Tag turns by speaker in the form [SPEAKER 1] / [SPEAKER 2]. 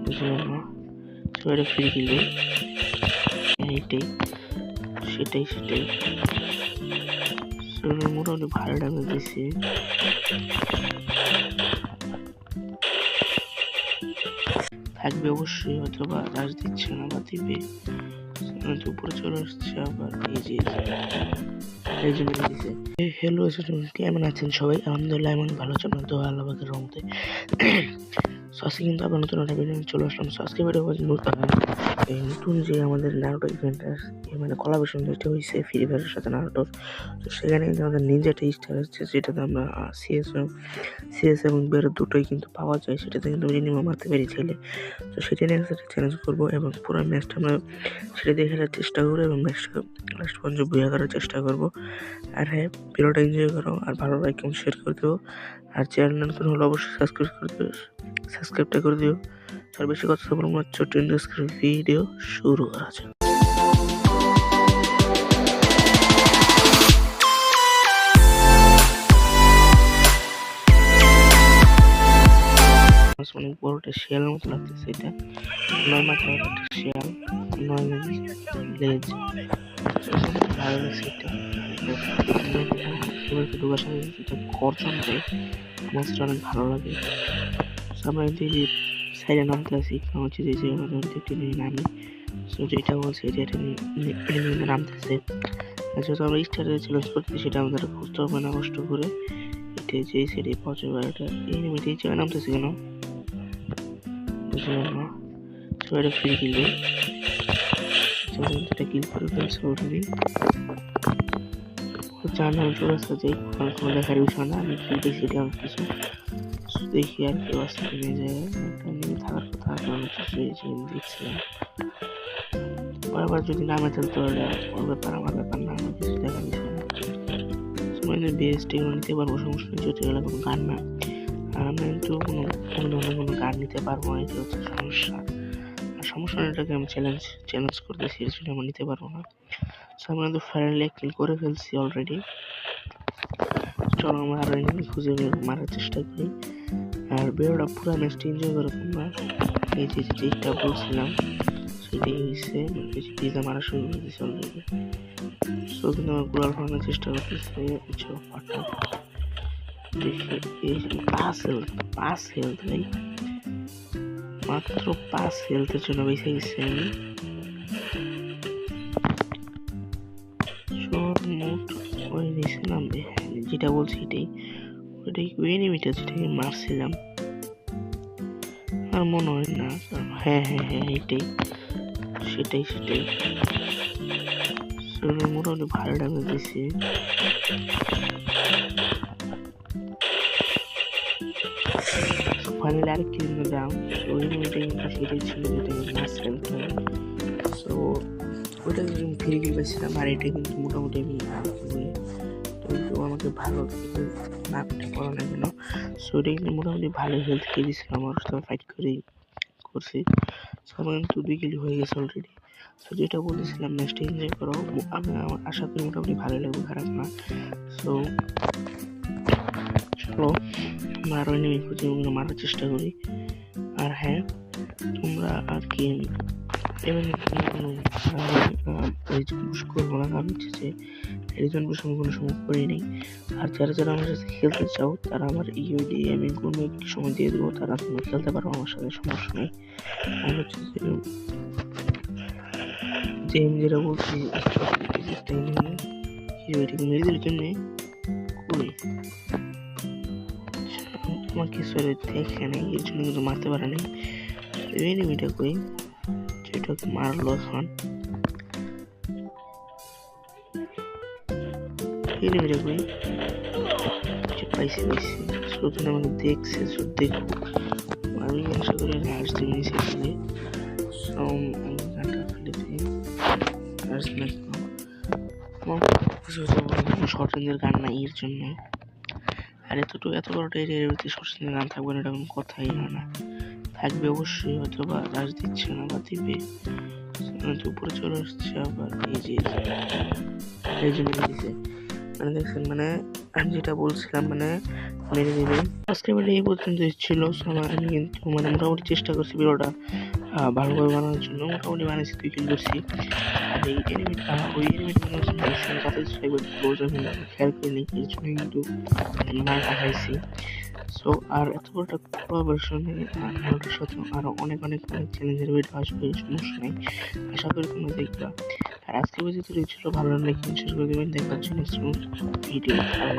[SPEAKER 1] বুঝলাম না। সবাই ফ্রি কিল এইটাই সেটাই মোটামুটি ভালো ড্যামেজ দিচ্ছে। থাকবে অবশ্যই, হয়তো বা রাশ দিচ্ছে না বা দিবে, উপরে চলে আসছে আবার এই জন্য দিছে। হ্যালো স্টুডেন্ট, কেমন আছেন সবাই? আলহামদুলিল্লাহ এমন ভালো আছেন তো আল্লাহ পাকের রহমতে। আজকে কিন্তু আবার নতুন একটা ভিডিও চলে আসলাম। আজকে ভিডিও নতুন যে আমাদের নারুটো ইভেন্ট মানে কোলাবোরেশন যেটা হয়েছে ফ্রি ফায়ারের সাথে নারুটোর, তো সেখানে কিন্তু আমাদের নিনজা স্টার হচ্ছে, যেটাতে আমরা সিএস এবং বের দুটোই কিন্তু পাওয়া যায়, সেটাতে কিন্তু মিনিমাম মারতে পারি চাইলে। তো সেটা নিয়ে একটা চ্যালেঞ্জ করবো এবং পুরো ম্যাচটা আমরা সেটা দিয়ে খেলার চেষ্টা করবো এবং ম্যাচটা লাস্ট পর্যন্ত বুঝে করার চেষ্টা করবো। আর হ্যাঁ, ভিডিওটা এনজয় করো আর ভালো লাইক এবং শেয়ার করে দেবো। আর চ্যানেল নতুন হলে অবশ্যই সাবস্ক্রাইবটা করে দিও। আর বেশি কথা বলবো না, ছোট্ট ভিডিও শুরু করা যাক। অনেক বড় একটা শিয়ালের মতো লাগতেছে, এটা 9 মাথার একটা শিয়াল, 9 লেজ, ভালো লাগছে এটা। ঢোকার সাথে যেটা গর্জন দেয় মাছটা অনেক ভালো লাগে। আমরা যদি সাইডে নামতে আসি, কারণ হচ্ছে যে আমাদের একটি নামি, সো যেটা বলছে এটা নামতেছে, যেহেতু আমরা স্টারে চ্যালেঞ্জ করতেছি সেটা আমাদের খুঁজতে হবে না কষ্ট করে। এটা যে সেটাই পৌঁছে বা এটা এই জায়গায় নামতেছে কেন বুঝলাম না। সবাই ফ্রি কিল এটা কিল করে ফেলছে অলরেডি। জানার চলে আসছে যে কোনো দেখার বিষয় না, আমি কিল পেয়েছি এটা অনেক কিছু দেখি আর কেউ আসতে কিনে যে থাকার কথা দেখছিলাম। বারবার যদি নামে চলতে হলে ওর ব্যাপার আমার ব্যাপার না, আমার কিছু দেখার বিষয় না। সময় বেস্ট এগুলো নিতে পারবো, সমস্যা নেই, চলতে গেলে কোনো গান না। আর আমরা কিন্তু কোনো ধরনের কোনো গান নিতে পারবো না, এটা হচ্ছে সমস্যা। আর সমস্যা এটাকে আমি চ্যালেঞ্জ করতেছি, এর জন্য আমরা নিতে পারবো না। সো আমরা কিন্তু ফাইনালি কিল করে ফেলছি অলরেডি। চলো আমরা আরো খুঁজে মারার চেষ্টা করি আর ভিডিওটা পুরো ম্যাচটা এনজয় করো তোমরা। এই যেটা বলছিলাম সেটাই হয়েছে, পিজা মারা শুরু করে দিয়েছে অলরেডি। সো কিন্তু আমার গোলাল ফানানোর চেষ্টা করতেছে কিছু পাটা দেখে। এই পাঁচ হেলথ ভাই, মাত্র 5 হেলথের জন্য বেঁচে গেছি আমি। ওই নিচে নামবে, যেটা বলছি ওইটাই এনিমিটা যেটাকে মারছিলাম আর মনে হয় না। হ্যাঁ এইটাই সেটাই মোটামুটি ভালো ড্যামেজ দিচ্ছে। ফাইনালি আর কি দাম ওই এনিমিটা কিন্তু সেটাই ছিল যেটাকে মারছিলাম। সো ওইটা ফ্রি কিল পেয়েছিলাম আর এটা কিন্তু মোটামুটি আমি কিন্তু আমাকে ভালো নাকটা করা না কেন। সো এটা কিন্তু মোটামুটি ভালো হেলথ খেয়ে দিয়েছিলাম, আমার সাথে ফাইট করছি। সো আমার কিন্তু 2 কিল হয়ে গেছে অলরেডি। সো যেটা বলেছিলাম ম্যাচটা এনজয় করো, আমি আমার আশা করি মোটামুটি ভালো লাগবে, খারাপ না। সো চলো আমরা আরো এনিমি খুঁজে মারার চেষ্টা করি। আর হ্যাঁ, তোমরা আর কি পুশ করবো না, কারণ হচ্ছে যে রিজন পুশ আমি কোনো সময় করি নেই। আর যারা আমার সাথে খেলতে চাও তারা আমার ইউডি আমি কোনো একটি সময় দিয়ে দেবো, তারা তোমরা খেলতে পারো আমার সাথে, সমস্যা নেই। আর হচ্ছে যে আমি যেটা বলছি হিরোইটিকে মেরিদের জন্য করি আমার কিছু দেখে নেই, এর জন্য কিন্তু মারতে পারে নাই। এনিমিটা কই যেটাকে মারলো এখন, এনিমিটা কই পাইছি শুধু আমাকে দেখছে, শুধু দেখবো আমি আশা করি লাস্ট দিন সেখানে গানটা ফেলে দিই। শর্ট রেঞ্জের গান নাই এর জন্য, আর এত বড়টা এরিয়ার ভিতরে শর্ট রেঞ্জের গান থাকবে না, এটা কোনো কথাই হয় না। থাকবে অবশ্যই, হয়তো বা রাশ দিচ্ছে না বা দিবে, উপরে চলে আসছে আবার এই জন্য দিছে। মানে দেখছেন, মানে আমি যেটা বলছিলাম মানে মেনে নেবে। আজকে মানে এই পর্যন্ত ছিল। আমি কিন্তু মানে মোটামুটি চেষ্টা করছি ভিডিওটা ভালোভাবে বানানোর জন্য। মোটামুটি বানিয়েছি, 2 কিল করছি। আর এই ওই এনিমেট বানানোর জন্য যাতে একবার ক্লোজ আমি খেয়াল করিনি, এর জন্য কিন্তু মারটা খাইছি। সো আর এত বড় একটা কোলাবোরেশনে নারুটোর সাথে আরো অনেক চ্যালেঞ্জের ভিডিও আসবে, সমস্যা নেই, আশা করি তোমরা দেখবা। আর আজকে ভিডিওটি ছিল, ভালো লাগলে শেষ করে দেবেন। দেখার জন্য ভিডিও।